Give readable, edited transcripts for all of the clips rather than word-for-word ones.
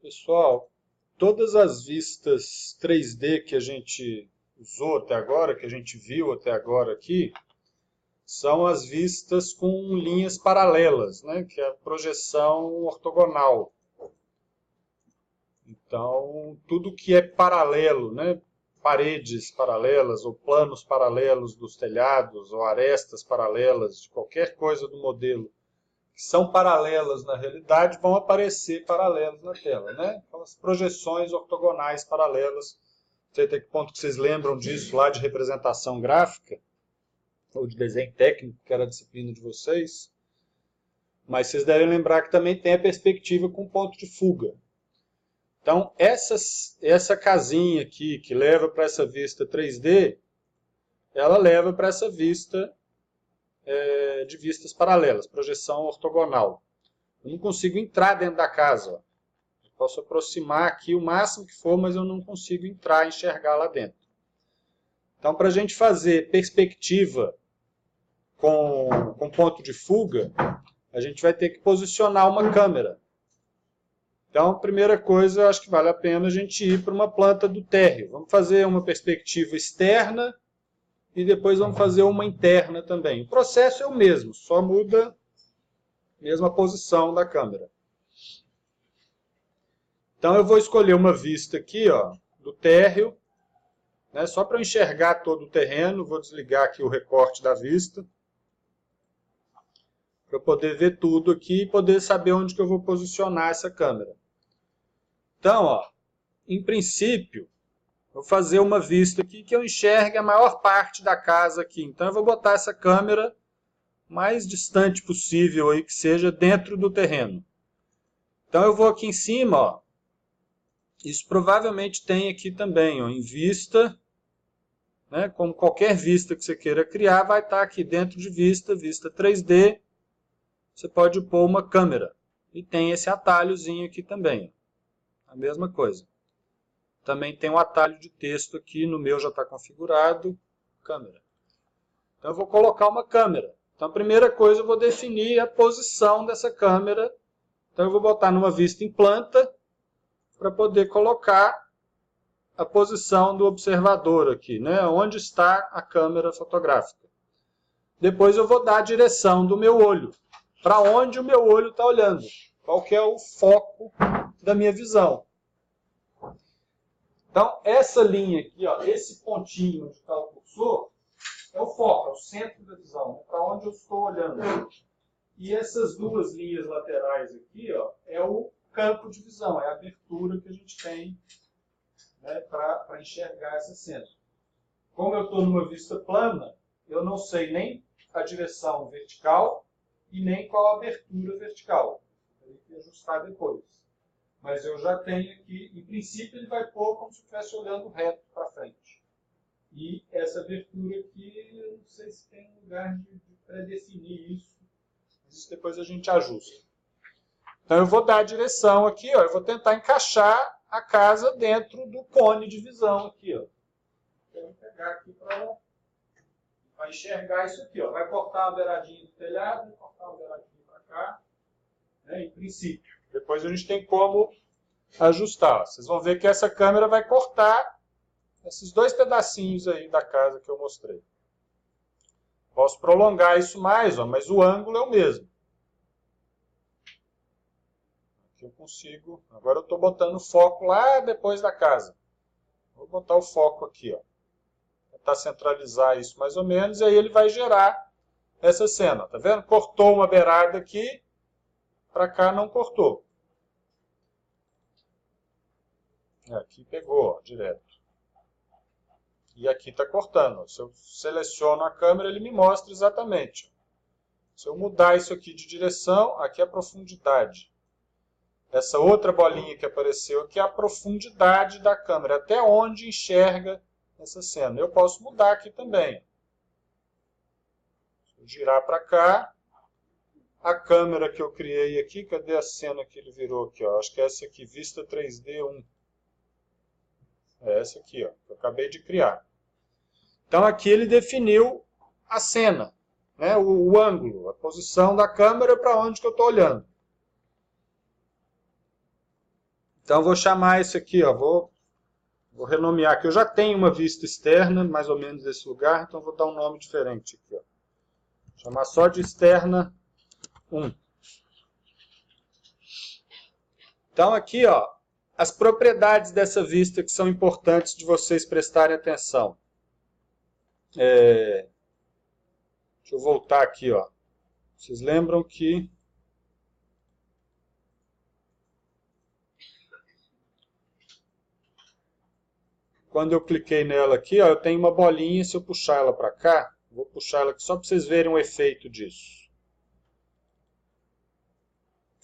Pessoal, todas as vistas 3D que a gente usou até agora, que a gente viu até agora aqui, são as vistas com linhas paralelas, né? Que é a projeção ortogonal. Então, tudo que é paralelo, né? Paredes paralelas ou planos paralelos dos telhados ou arestas paralelas de qualquer coisa do modelo que são paralelas na realidade, vão aparecer paralelos na tela, né? Então, as projeções ortogonais paralelas, não sei até que ponto que vocês lembram disso lá de representação gráfica, ou de desenho técnico, que era a disciplina de vocês, mas vocês devem lembrar que também tem a perspectiva com ponto de fuga. Então, essa casinha aqui, que leva para essa vista 3D, ela leva para essa vista de vistas paralelas, projeção ortogonal. Eu não consigo entrar dentro da casa. Ó. Eu posso aproximar aqui o máximo que for, mas eu não consigo entrar e enxergar lá dentro. Então, para a gente fazer perspectiva com ponto de fuga, a gente vai ter que posicionar uma câmera. Então, a primeira coisa, eu acho que vale a pena a gente ir para uma planta do térreo. Vamos fazer uma perspectiva externa e depois vamos fazer uma interna também. O processo é o mesmo, só muda a mesma posição da câmera. Então eu vou escolher uma vista aqui, ó, do térreo, né, só para eu enxergar todo o terreno. Vou desligar aqui o recorte da vista, para eu poder ver tudo aqui e poder saber onde que eu vou posicionar essa câmera. Então, ó, em princípio, vou fazer uma vista aqui que eu enxergue a maior parte da casa aqui. Então eu vou botar essa câmera mais distante possível aí, que seja dentro do terreno. Então eu vou aqui em cima, ó. Isso provavelmente tem aqui também, ó, em vista, né? Como qualquer vista que você queira criar, vai estar aqui dentro de vista, vista 3D. Você pode pôr uma câmera. E tem esse atalhozinho aqui também. Ó. A mesma coisa. Também tem um atalho de texto aqui, no meu já está configurado, câmera. Então eu vou colocar uma câmera. Então a primeira coisa eu vou definir a posição dessa câmera. Então eu vou botar numa vista em planta, para poder colocar a posição do observador aqui, né? Onde está a câmera fotográfica. Depois eu vou dar a direção do meu olho, para onde o meu olho está olhando, qual que é o foco da minha visão. Então, essa linha aqui, ó, esse pontinho onde está o cursor, é o foco, é o centro da visão, para onde eu estou olhando. E essas duas linhas laterais aqui, ó, é o campo de visão, é a abertura que a gente tem, né, para enxergar essa cena. Como eu estou numa vista plana, eu não sei nem a direção vertical e nem qual a abertura vertical. Eu tenho que ajustar depois. Mas eu já tenho aqui, em princípio ele vai pôr como se estivesse olhando reto para frente. E essa abertura aqui, eu não sei se tem lugar de pré-definir isso, mas isso depois a gente ajusta. Então eu vou dar a direção aqui, ó, eu vou tentar encaixar a casa dentro do cone de visão aqui, ó. Eu vou pegar aqui para enxergar isso aqui, ó. Vai cortar uma beiradinha do telhado, vai cortar uma beiradinha para cá, né, em princípio. Depois a gente tem como ajustar. Vocês vão ver que essa câmera vai cortar esses dois pedacinhos aí da casa que eu mostrei. Posso prolongar isso mais, ó, mas o ângulo é o mesmo. Aqui eu consigo. Agora eu estou botando o foco lá depois da casa. Vou botar o foco aqui, ó. Tentar centralizar isso mais ou menos, e aí ele vai gerar essa cena. Tá vendo? Cortou uma beirada aqui, para cá não cortou. Aqui pegou, ó, direto. E aqui está cortando. Se eu seleciono a câmera, ele me mostra exatamente. Se eu mudar isso aqui de direção, aqui é a profundidade. Essa outra bolinha que apareceu aqui é a profundidade da câmera, até onde enxerga essa cena. Eu posso mudar aqui também. Se eu girar para cá, a câmera que eu criei aqui, cadê a cena que ele virou aqui? Ó? Acho que é essa aqui, vista 3D 1. É essa aqui, ó, que eu acabei de criar. Então aqui ele definiu a cena, né, o ângulo, a posição da câmera para onde que eu estou olhando. Então, eu vou chamar isso aqui, ó, vou renomear aqui. Eu já tenho uma vista externa, mais ou menos desse lugar, então vou dar um nome diferente aqui, ó. Chamar só de externa 1. Então, aqui, ó, as propriedades dessa vista que são importantes de vocês prestarem atenção. Deixa eu voltar aqui, ó. Vocês lembram que quando eu cliquei nela aqui, ó, eu tenho uma bolinha, se eu puxar ela para cá, vou puxar ela aqui só para vocês verem o efeito disso.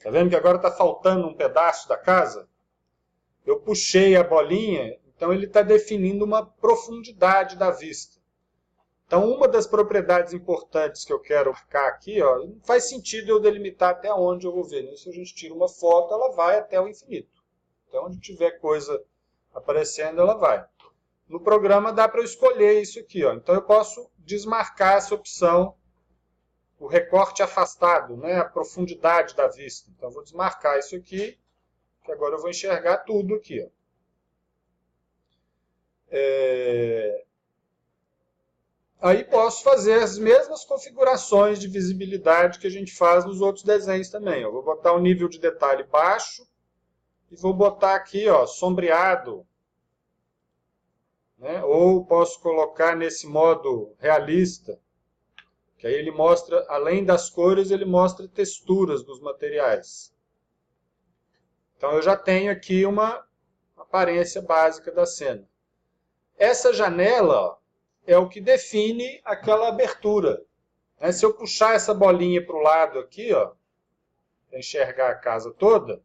Tá vendo que agora está faltando um pedaço da casa? Eu puxei a bolinha, então ele está definindo uma profundidade da vista. Então, uma das propriedades importantes que eu quero ficar aqui, ó, não faz sentido eu delimitar até onde eu vou ver. Né? Se a gente tira uma foto, ela vai até o infinito. Então, onde tiver coisa aparecendo, ela vai. No programa dá para eu escolher isso aqui. Ó. Então, eu posso desmarcar essa opção, o recorte afastado, né? A profundidade da vista. Então, eu vou desmarcar isso aqui, que agora eu vou enxergar tudo aqui. Ó. Aí posso fazer as mesmas configurações de visibilidade que a gente faz nos outros desenhos também. Eu vou botar o nível de detalhe baixo e vou botar aqui, ó, sombreado. Né? Ou posso colocar nesse modo realista, que aí ele mostra, além das cores, ele mostra texturas dos materiais. Então eu já tenho aqui uma aparência básica da cena. Essa janela, ó, é o que define aquela abertura. Se eu puxar essa bolinha para o lado aqui, para enxergar a casa toda,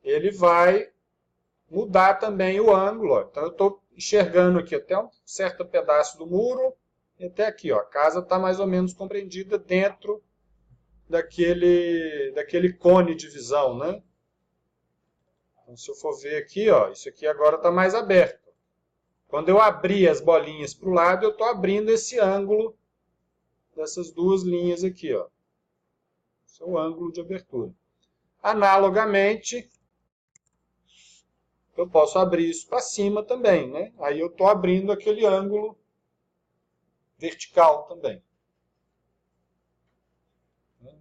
ele vai mudar também o ângulo. Ó. Então eu estou enxergando aqui até um certo pedaço do muro, e até aqui. Ó. A casa está mais ou menos compreendida dentro daquele cone de visão. Né? Então, se eu for ver aqui, ó, isso aqui agora está mais aberto. Quando eu abrir as bolinhas para o lado, eu estou abrindo esse ângulo dessas duas linhas aqui. Ó. Esse é o ângulo de abertura. Analogamente, eu posso abrir isso para cima também. Né? Aí eu estou abrindo aquele ângulo vertical também. Vou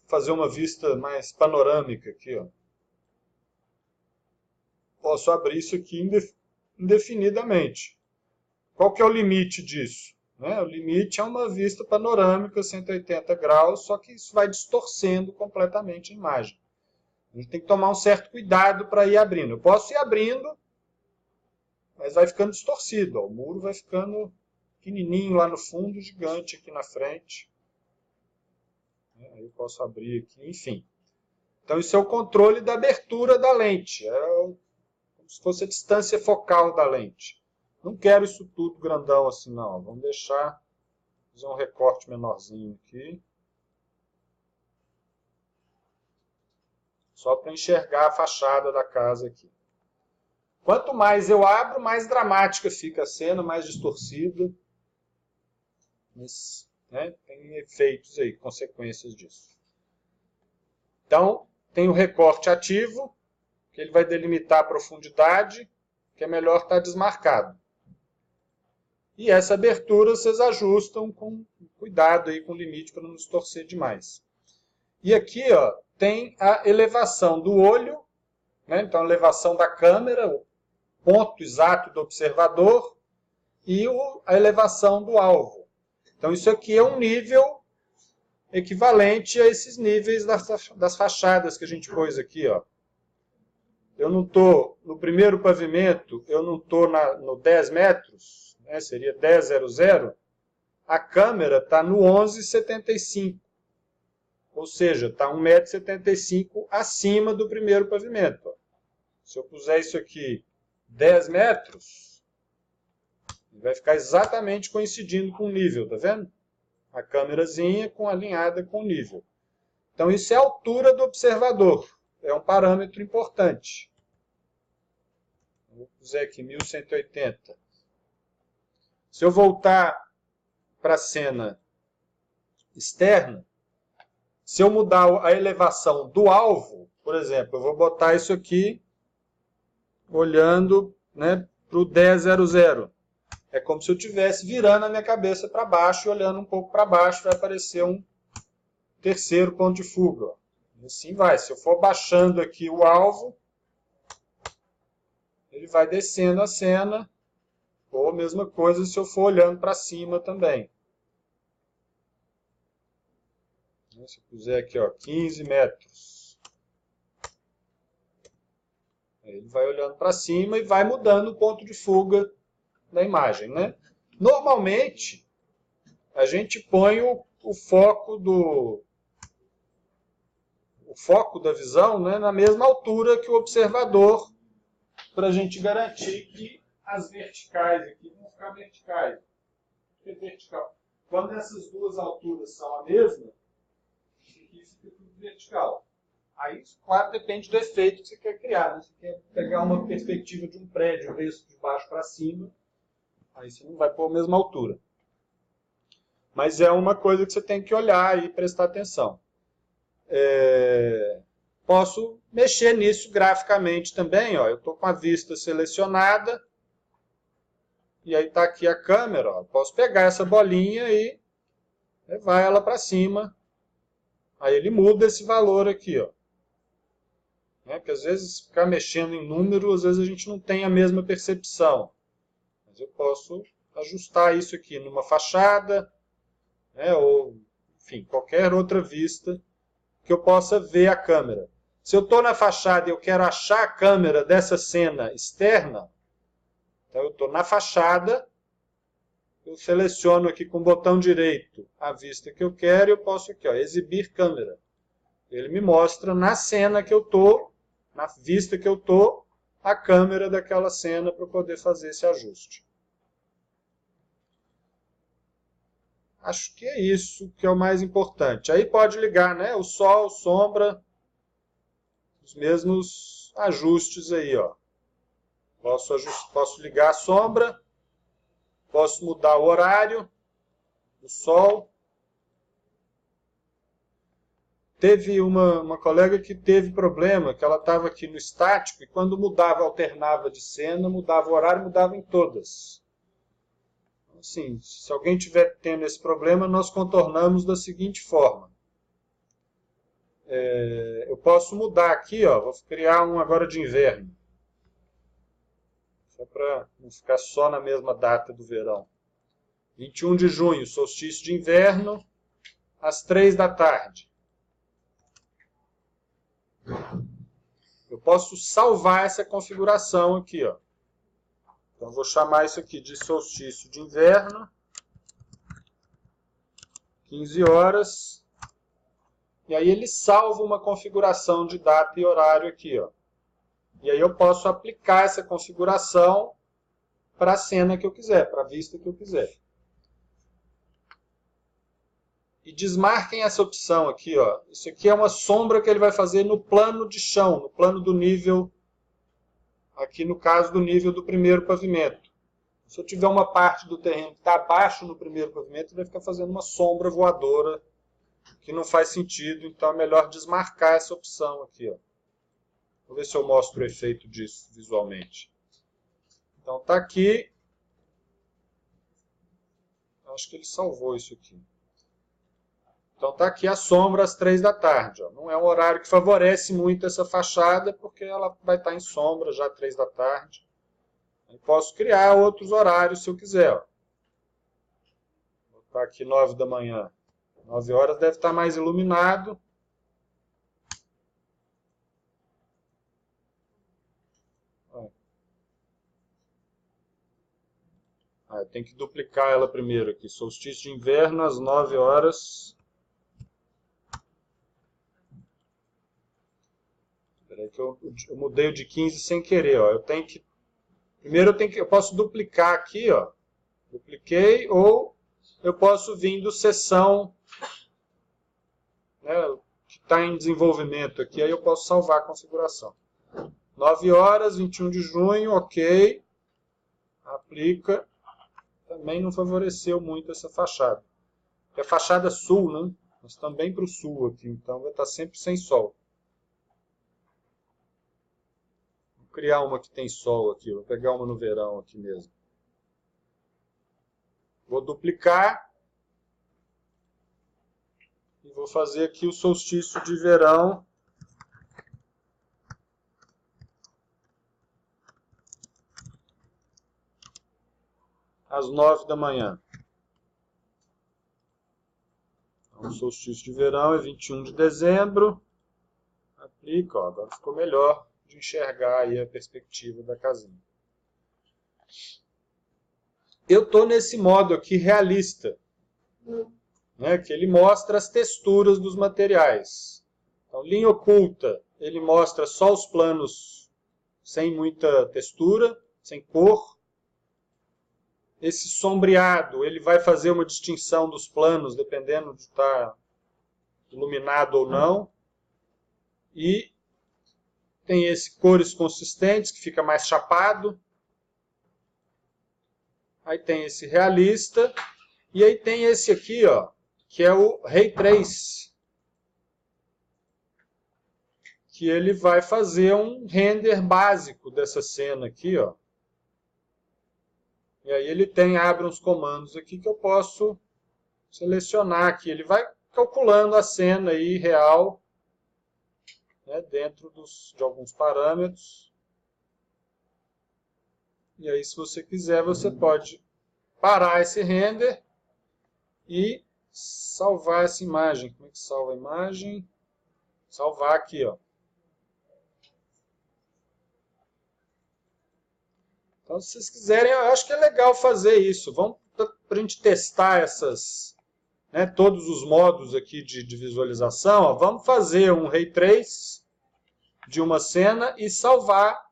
fazer uma vista mais panorâmica aqui. Ó. Posso abrir isso aqui indefinidamente. Qual que é o limite disso? O limite é uma vista panorâmica 180 graus, só que isso vai distorcendo completamente a imagem. A gente tem que tomar um certo cuidado para ir abrindo. Eu posso ir abrindo, mas vai ficando distorcido. Ó. O muro vai ficando pequenininho lá no fundo, gigante aqui na frente. Aí eu posso abrir aqui, enfim. Então isso é o controle da abertura da lente. É como se fosse a distância focal da lente. Não quero isso tudo grandão assim, não. Vamos deixar, fazer um recorte menorzinho aqui. Só para enxergar a fachada da casa aqui. Quanto mais eu abro, mais dramática fica a cena, mais distorcida. Mas, né, tem efeitos aí, consequências disso. Então, tem o recorte ativo, que ele vai delimitar a profundidade, que é melhor estar desmarcado. E essa abertura vocês ajustam com cuidado aí com o limite para não distorcer demais. E aqui, ó, tem a elevação do olho, né? Então a elevação da câmera, o ponto exato do observador e a elevação do alvo. Então isso aqui é um nível equivalente a esses níveis das fachadas que a gente pôs aqui, ó. Eu não estou no primeiro pavimento, eu não estou no 10 metros, né, seria 10,00, a câmera está no 11,75. Ou seja, está 1,75 m acima do primeiro pavimento. Ó. Se eu puser isso aqui 10 metros, vai ficar exatamente coincidindo com o nível, tá vendo? A câmerazinha alinhada com o nível. Então isso é a altura do observador. É um parâmetro importante. Vou puser aqui 1180. Se eu voltar para a cena externa, se eu mudar a elevação do alvo, Por exemplo, eu vou botar isso aqui olhando, né, para o 1000. É como se eu estivesse virando a minha cabeça para baixo e olhando um pouco para baixo, vai aparecer um terceiro ponto de fuga. Ó. E assim vai. Se eu for baixando aqui o alvo, ele vai descendo a cena, ou a mesma coisa se eu for olhando para cima também. Se eu puser aqui, ó, 15 metros, ele vai olhando para cima e vai mudando o ponto de fuga da imagem, né? Normalmente, a gente põe o foco da visão, né, na mesma altura que o observador, para a gente garantir que as verticais aqui vão ficar verticais. Porque vertical. Quando essas duas alturas são a mesma, aqui fica tudo vertical. Aí, claro, depende do efeito que você quer criar. Né? Você quer pegar uma perspectiva de um prédio, ver isso de baixo para cima, aí você não vai pôr a mesma altura. Mas é uma coisa que você tem que olhar e prestar atenção. Posso mexer nisso graficamente também. Ó. Eu estou com a vista selecionada. E aí está aqui a câmera. Ó. Posso pegar essa bolinha e levar ela para cima. Aí ele muda esse valor aqui. Ó. Porque às vezes ficar mexendo em número, às vezes a gente não tem a mesma percepção. Mas eu posso ajustar isso aqui numa fachada, né, ou enfim, qualquer outra vista que eu possa ver a câmera. Se eu estou na fachada e eu quero achar a câmera dessa cena externa, então eu estou na fachada, eu seleciono aqui com o botão direito a vista que eu quero e eu posso aqui, ó, exibir câmera. Ele me mostra na cena que eu estou, na vista que eu estou, a câmera daquela cena para eu poder fazer esse ajuste. Acho que é isso que é o mais importante. Aí pode ligar, né, o sol, sombra, os mesmos ajustes aí, ó. Posso ligar a sombra, posso mudar o horário do sol. Teve uma colega que teve problema, que ela estava aqui no estático, e quando mudava, alternava de cena, mudava o horário, mudava em todas. Assim, se alguém estiver tendo esse problema, nós contornamos da seguinte forma. Eu posso mudar aqui, ó, vou criar um agora de inverno. Só para não ficar só na mesma data do verão. 21 de junho, solstício de inverno, às 3 da tarde. Eu posso salvar essa configuração aqui, ó. Então, vou chamar isso aqui de solstício de inverno, 15 horas. E aí ele salva uma configuração de data e horário aqui, ó. E aí eu posso aplicar essa configuração para a cena que eu quiser, para a vista que eu quiser. E desmarquem essa opção aqui, ó. Isso aqui é uma sombra que ele vai fazer no plano de chão, no plano do nível, aqui no caso do nível do primeiro pavimento. Se eu tiver uma parte do terreno que está abaixo no primeiro pavimento, ele vai ficar fazendo uma sombra voadora, que não faz sentido, então é melhor desmarcar essa opção aqui, ó. Vou ver se eu mostro o efeito disso visualmente. Então está aqui. Acho que ele salvou isso aqui. Então está aqui a sombra às 3 da tarde. Ó. Não é um horário que favorece muito essa fachada, porque ela vai estar em sombra já às 3 da tarde. Eu posso criar outros horários se eu quiser. Ó. Vou botar aqui 9 da manhã. 9 horas deve estar mais iluminado. Eu tenho que duplicar ela primeiro aqui. Solstício de inverno às 9 horas. Espera aí que eu mudei o de 15 sem querer. Ó. Primeiro eu posso duplicar aqui. Ó. Dupliquei. Ou eu posso vir do seção, né, que está em desenvolvimento aqui. Aí eu posso salvar a configuração. 9 horas, 21 de junho. Ok. Aplica. Também não favoreceu muito essa fachada. É a fachada sul, né? Nós estamos bem para o sul aqui, então vai estar sempre sem sol. Vou criar uma que tem sol aqui, vou pegar uma no verão aqui mesmo. Vou duplicar e vou fazer aqui o solstício de verão. Às 9 da manhã. Então, o solstício de verão é 21 de dezembro. Aplica, ó, agora ficou melhor de enxergar aí a perspectiva da casinha. Eu estou nesse modo aqui realista, né, que ele mostra as texturas dos materiais. Então, linha oculta, ele mostra só os planos sem muita textura, sem cor. Esse sombreado, ele vai fazer uma distinção dos planos, dependendo de estar iluminado ou não. E tem esse cores consistentes, que fica mais chapado. Aí tem esse realista. E aí tem esse aqui, ó, que é o Ray Trace, que ele vai fazer um render básico dessa cena aqui, ó. E aí ele abre uns comandos aqui que eu posso selecionar aqui. Ele vai calculando a cena aí real, né, dentro de alguns parâmetros. E aí, se você quiser, você pode parar esse render e salvar essa imagem. Como é que salva a imagem? Salvar aqui, ó. Então, se vocês quiserem, eu acho que é legal fazer isso. Vamos para a gente testar essas, né, todos os modos aqui de visualização. Ó. Vamos fazer um Ray Trace de uma cena e salvar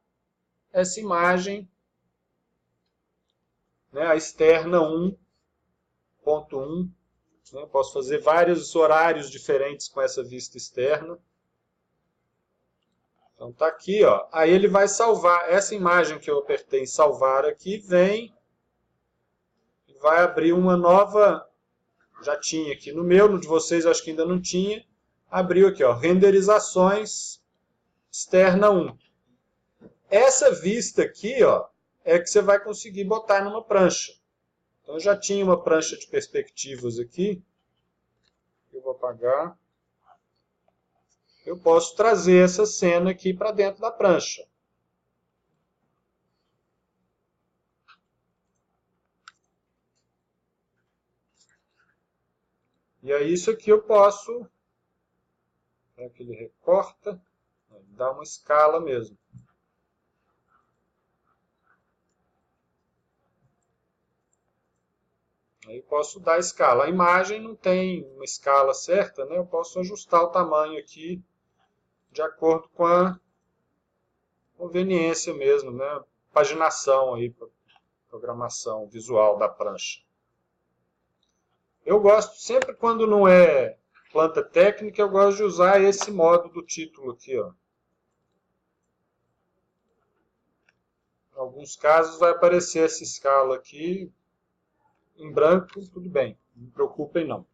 essa imagem, né, a externa 1.1. Né, posso fazer vários horários diferentes com essa vista externa. Então tá aqui, ó. Aí ele vai salvar essa imagem que eu apertei em salvar aqui, vem e vai abrir uma nova. Já tinha aqui no meu, no de vocês acho que ainda não tinha. Abriu aqui, ó, renderizações externa 1. Essa vista aqui, ó, é que você vai conseguir botar numa prancha. Então eu já tinha uma prancha de perspectivas aqui. Eu vou apagar. Eu posso trazer essa cena aqui para dentro da prancha. E aí isso aqui eu posso, é que ele recorta, dá uma escala mesmo. Aí eu posso dar escala. A imagem não tem uma escala certa, né? Eu posso ajustar o tamanho aqui de acordo com a conveniência mesmo, né? Paginação aí, programação visual da prancha. Eu gosto, sempre quando não é planta técnica, eu gosto de usar esse modo do título aqui, ó. Em alguns casos vai aparecer essa escala aqui em branco, tudo bem, não me preocupem não.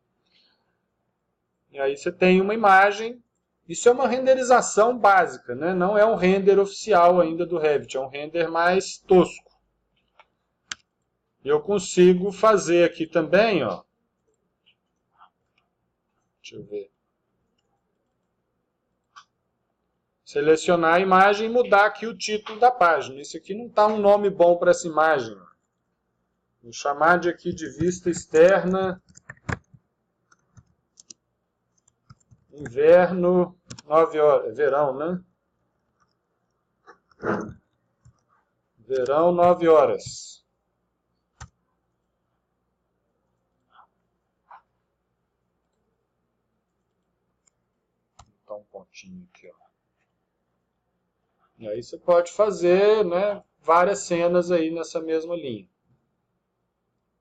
E aí você tem uma imagem. Isso é uma renderização básica, né? Não é um render oficial ainda do Revit, é um render mais tosco. Eu consigo fazer aqui também, ó. Deixa eu ver. Selecionar a imagem e mudar aqui o título da página. Isso aqui não está um nome bom para essa imagem. Vou chamar de aqui de vista externa. Inverno, 9 horas. Verão, né? Verão, 9 horas. Vou botar um pontinho aqui, ó. E aí você pode fazer, né, várias cenas aí nessa mesma linha.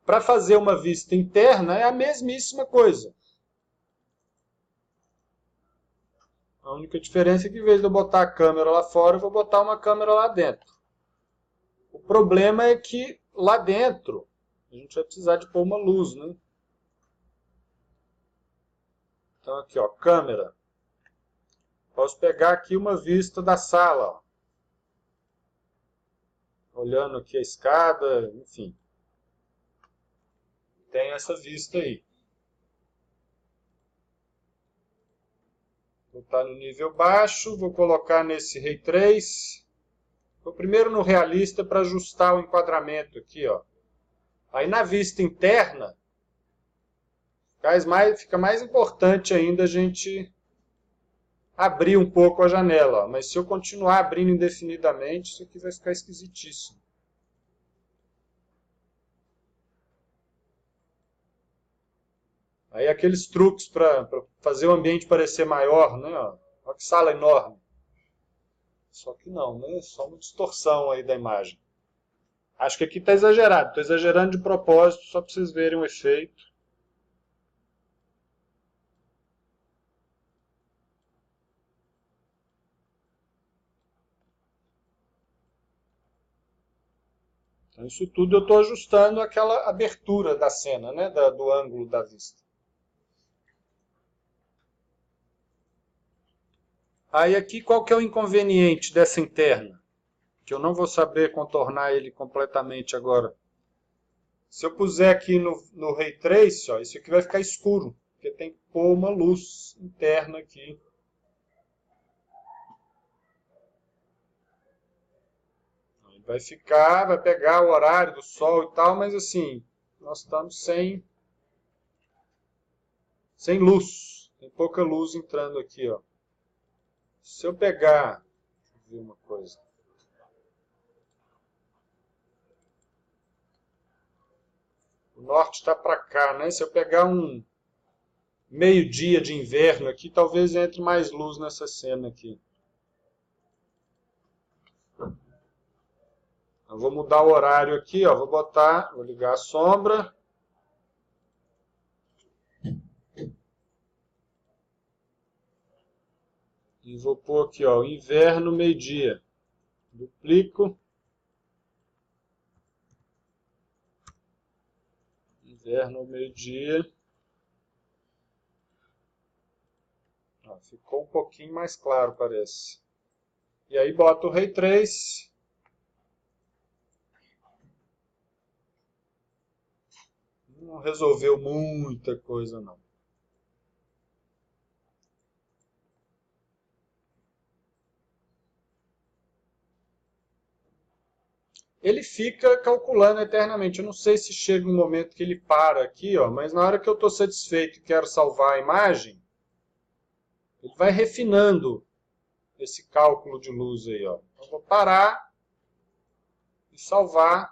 Para fazer uma vista interna é a mesmíssima coisa. A única diferença é que, em vez de eu botar a câmera lá fora, eu vou botar uma câmera lá dentro. O problema é que lá dentro a gente vai precisar de pôr uma luz, né? Então aqui, ó, câmera. Posso pegar aqui uma vista da sala, ó. olhando aqui a escada, enfim. Tem essa vista aí. Vou estar no nível baixo, vou colocar nesse Ray Trace. Vou primeiro no realista para ajustar o enquadramento aqui, ó. Aí na vista interna, fica mais importante ainda a gente abrir um pouco a janela, ó. Mas se eu continuar abrindo indefinidamente, isso aqui vai ficar esquisitíssimo. Aí aqueles truques para fazer o ambiente parecer maior, né? Ó. Olha que sala enorme. Só que não, né? Só uma distorção aí da imagem. Acho que aqui está exagerado. Estou exagerando de propósito, só para vocês verem o efeito. Então, isso tudo eu estou ajustando aquela abertura da cena, né? Do ângulo da vista. Aí aqui qual que é o inconveniente dessa interna? Que eu não vou saber contornar ele completamente agora. Se eu puser aqui no Ray Trace, ó, isso aqui vai ficar escuro, porque tem que pôr uma luz interna aqui. Vai pegar o horário do sol e tal, mas assim, nós estamos sem luz. Tem pouca luz entrando aqui, ó. Se eu pegar, deixa eu ver uma coisa. O norte está para cá, né? Se eu pegar um meio-dia de inverno aqui, talvez entre mais luz nessa cena aqui. Eu vou mudar o horário aqui, ó. Vou ligar a sombra. E vou pôr aqui, ó, inverno, meio-dia. Duplico. Inverno, meio-dia. Ficou um pouquinho mais claro, parece. E aí boto o Ray Trace. Não resolveu muita coisa, não. Ele fica calculando eternamente. Eu não sei se chega um momento que ele para aqui, ó, mas na hora que eu estou satisfeito e quero salvar a imagem, ele vai refinando esse cálculo de luz aí, ó. Eu vou parar e salvar.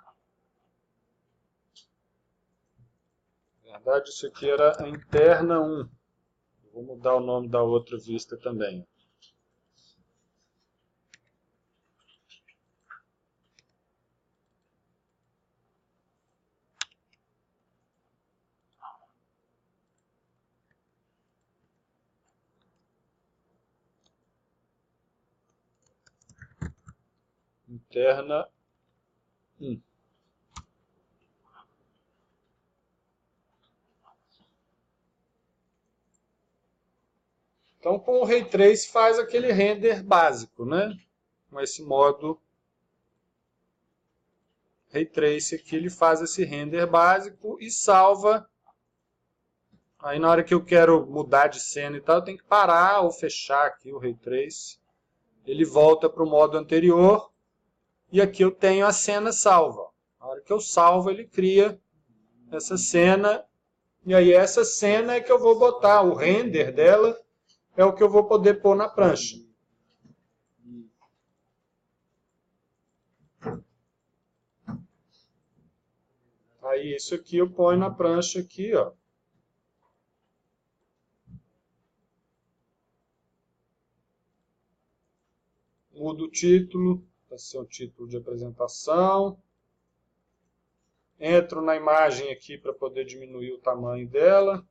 Na verdade, isso aqui era a interna 1. Eu vou mudar o nome da outra vista também. Interna 1. Então, com o Ray Trace faz aquele render básico, né? Com esse modo Ray Trace aqui, ele faz esse render básico e salva. Aí na hora que eu quero mudar de cena e tal, eu tenho que parar ou fechar aqui o Ray Trace. Ele volta para o modo anterior e aqui eu tenho a cena salva. Na hora que eu salvo, ele cria essa cena e aí essa cena é que eu vou botar, o render dela é o que eu vou poder pôr na prancha. Aí isso aqui eu ponho na prancha aqui, ó. Mudo o título, para ser um título de apresentação. Entro na imagem aqui para poder diminuir o tamanho dela.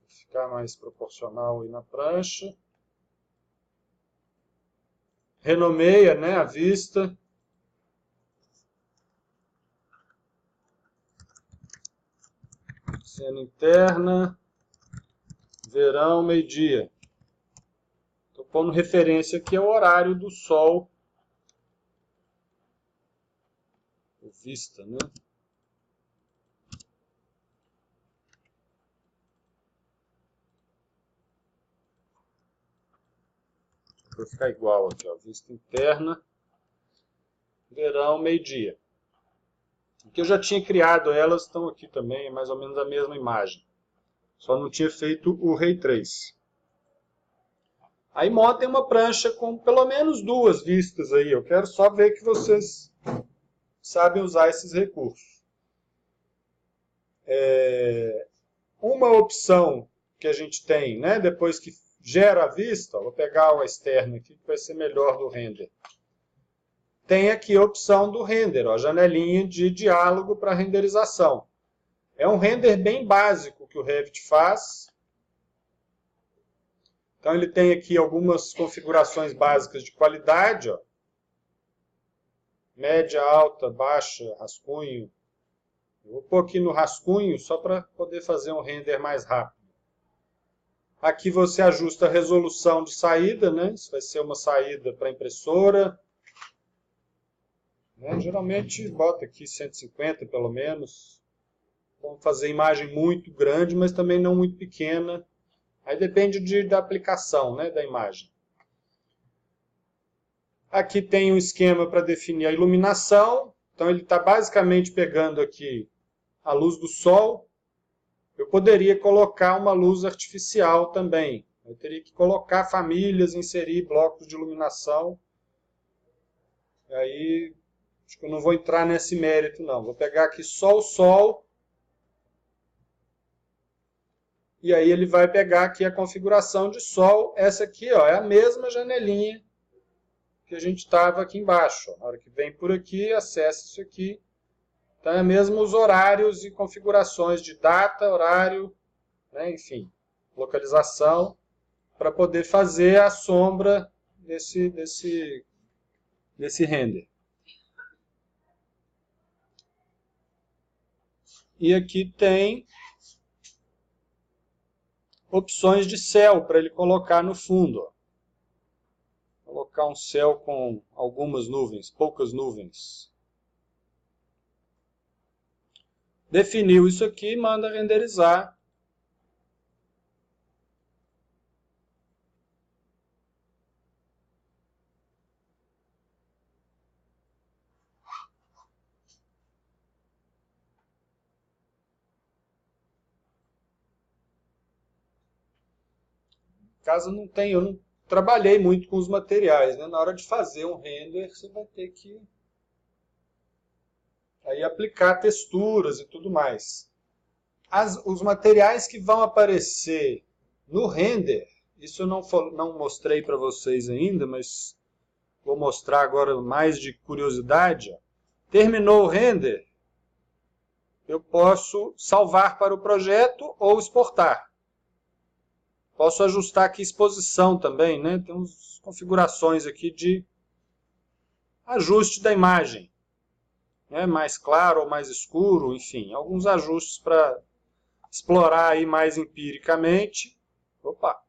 Ficar mais proporcional aí na prancha. Renomeia, né, a vista. Cena interna. Verão, meio-dia. Estou pondo referência aqui ao horário do sol vista, né? Vai ficar igual aqui, ó, vista interna, verão, meio-dia. Aqui eu já tinha criado elas, estão aqui também, é mais ou menos a mesma imagem. Só não tinha feito o Ray Trace. Aí montem uma prancha com pelo menos 2 vistas aí. Eu quero só ver que vocês sabem usar esses recursos. Uma opção que a gente tem, né, depois que gera a vista, ó, vou pegar a externa aqui, que vai ser melhor do render. Tem aqui a opção do render, ó, janelinha de diálogo para renderização. É um render bem básico que o Revit faz. Então ele tem aqui algumas configurações básicas de qualidade, ó. Média, alta, baixa, rascunho. Eu vou pôr aqui no rascunho só para poder fazer um render mais rápido. Aqui você ajusta a resolução de saída, né? Isso vai ser uma saída para impressora. Né? Geralmente bota aqui 150 pelo menos. Vamos fazer imagem muito grande, mas também não muito pequena. Aí depende da aplicação, né, da imagem. Aqui tem um esquema para definir a iluminação. Então ele está basicamente pegando aqui a luz do sol. Eu poderia colocar uma luz artificial também. Eu teria que colocar famílias, inserir blocos de iluminação. E aí, acho que eu não vou entrar nesse mérito, não. Vou pegar aqui só o sol. E aí ele vai pegar aqui a configuração de sol. Essa aqui, ó, é a mesma janelinha que a gente estava aqui embaixo. Ó. Na hora que vem por aqui, acessa isso aqui. Então é mesmo os horários e configurações de data, horário, né, enfim, localização, para poder fazer a sombra desse render. E aqui tem opções de céu para ele colocar no fundo. Ó. Colocar um céu com algumas nuvens, poucas nuvens. Definiu isso aqui, manda renderizar. Caso não tenha, eu não trabalhei muito com os materiais, né? Na hora de fazer um render, você vai ter que aí aplicar texturas e tudo mais. Os materiais que vão aparecer no render, isso eu não mostrei para vocês ainda, mas vou mostrar agora mais de curiosidade. Ó. Terminou o render, eu posso salvar para o projeto ou exportar. Posso ajustar aqui exposição também, né? Tem umas configurações aqui de ajuste da imagem. Né? Mais claro ou mais escuro, enfim, alguns ajustes para explorar aí mais empiricamente. Opa,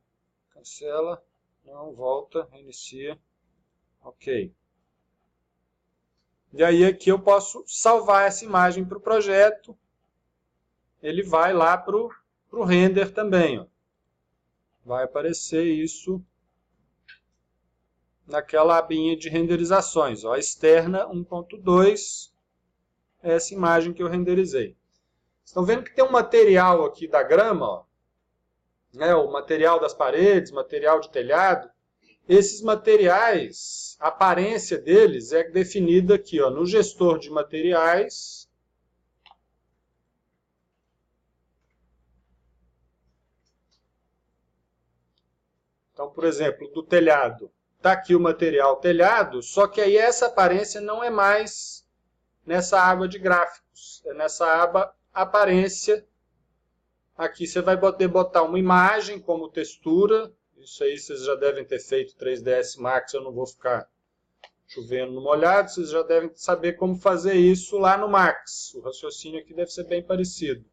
cancela, não, volta, reinicia, ok. E aí aqui eu posso salvar essa imagem para o projeto, ele vai lá para o render também. Ó. Vai aparecer isso naquela abinha de renderizações. Ó, externa 1.2, essa imagem que eu renderizei. Estão vendo que tem um material aqui da grama, ó, né, o material das paredes, material de telhado. Esses materiais, a aparência deles é definida aqui, ó, no gestor de materiais. Então, por exemplo, do telhado, está aqui o material telhado, só que aí essa aparência não é mais nessa aba de gráficos, é nessa aba aparência. Aqui você vai poder botar uma imagem como textura. Isso aí vocês já devem ter feito 3ds Max, eu não vou ficar chovendo no molhado. Vocês já devem saber como fazer isso lá no Max. O raciocínio aqui deve ser bem parecido.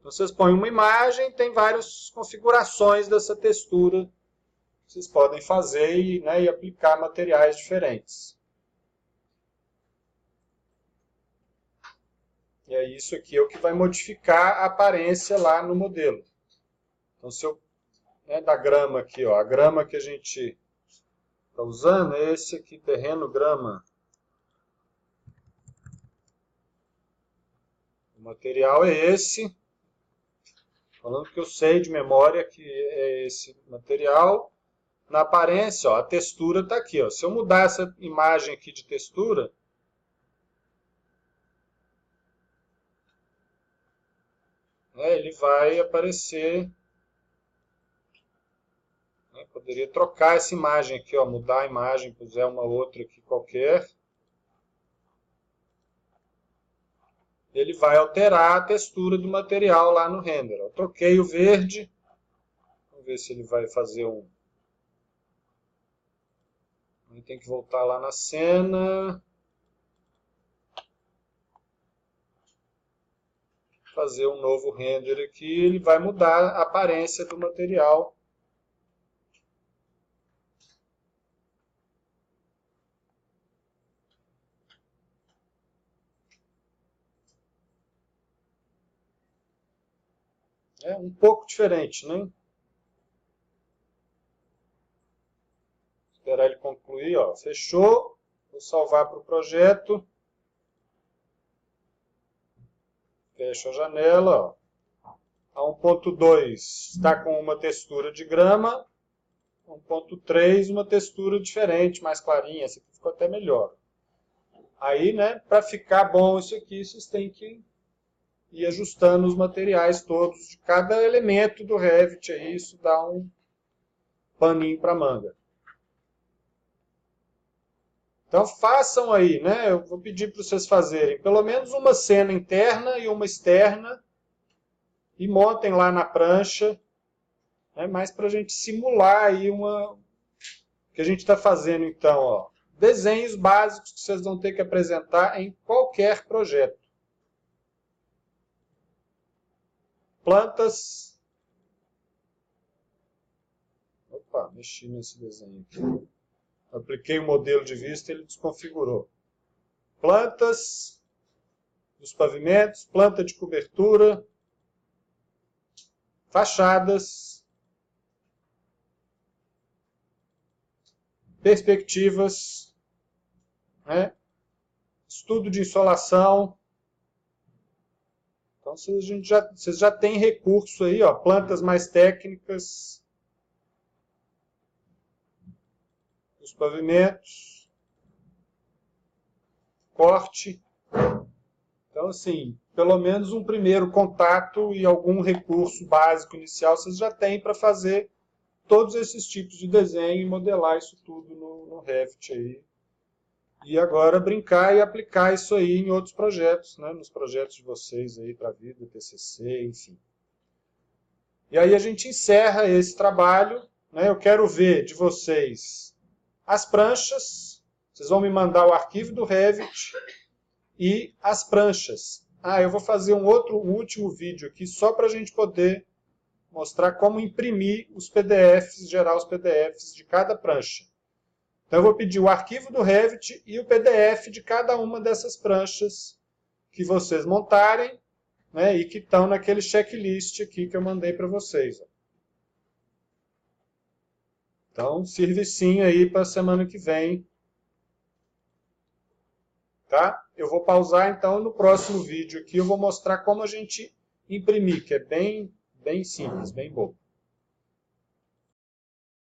Então, vocês põem uma imagem, tem várias configurações dessa textura. Vocês podem fazer e aplicar materiais diferentes. E aí isso aqui é o que vai modificar a aparência lá no modelo. Então, se eu, da grama aqui, ó, a grama que a gente está usando é esse aqui, terreno grama. O material é esse. Falando que eu sei de memória que é esse material. Na aparência, ó, a textura está aqui. Ó. Se eu mudar essa imagem aqui de textura, ele vai aparecer. Poderia trocar essa imagem aqui, ó, mudar a imagem, puser uma outra aqui qualquer. Ele vai alterar a textura do material lá no render. Eu troquei o verde. Vamos ver se ele vai fazer um... Ele tem que voltar lá na cena. Fazer um novo render aqui. Ele vai mudar a aparência do material. É um pouco diferente, né? Esperar ele concluir, ó. Fechou. Vou salvar para o projeto. Fecho a janela, ó. A 1.2 está com uma textura de grama. 1.3 uma textura diferente, mais clarinha. Essa aqui ficou até melhor. Aí, né, para ficar bom isso aqui, vocês têm que ir ajustando os materiais todos de cada elemento do Revit. Aí isso dá um paninho para manga. Então façam aí, né? Eu vou pedir para vocês fazerem pelo menos uma cena interna e uma externa e montem lá na prancha, né? Mas para a gente simular aí o que a gente está fazendo então, ó, desenhos básicos que vocês vão ter que apresentar em qualquer projeto. Plantas. Opa, mexi nesse desenho aqui. Apliquei o modelo de vista e ele desconfigurou. Plantas dos pavimentos, planta de cobertura, fachadas, perspectivas, né? Estudo de insolação. Então vocês já têm recurso aí, ó, plantas mais técnicas, os pavimentos, corte. Então, assim, pelo menos um primeiro contato e algum recurso básico inicial vocês já têm para fazer todos esses tipos de desenho e modelar isso tudo no Revit aí. E agora brincar e aplicar isso aí em outros projetos, né? Nos projetos de vocês aí para a vida, TCC, enfim. E aí a gente encerra esse trabalho, né? Eu quero ver de vocês as pranchas. Vocês vão me mandar o arquivo do Revit e as pranchas. Eu vou fazer um último vídeo aqui só para a gente poder mostrar como imprimir os PDFs, gerar os PDFs de cada prancha. Então eu vou pedir o arquivo do Revit e o PDF de cada uma dessas pranchas que vocês montarem, né, e que estão naquele checklist aqui que eu mandei para vocês. Ó. Então, servicinho aí para a semana que vem. Tá? Eu vou pausar então no próximo vídeo aqui eu vou mostrar como a gente imprimir, que é bem simples, bem bom.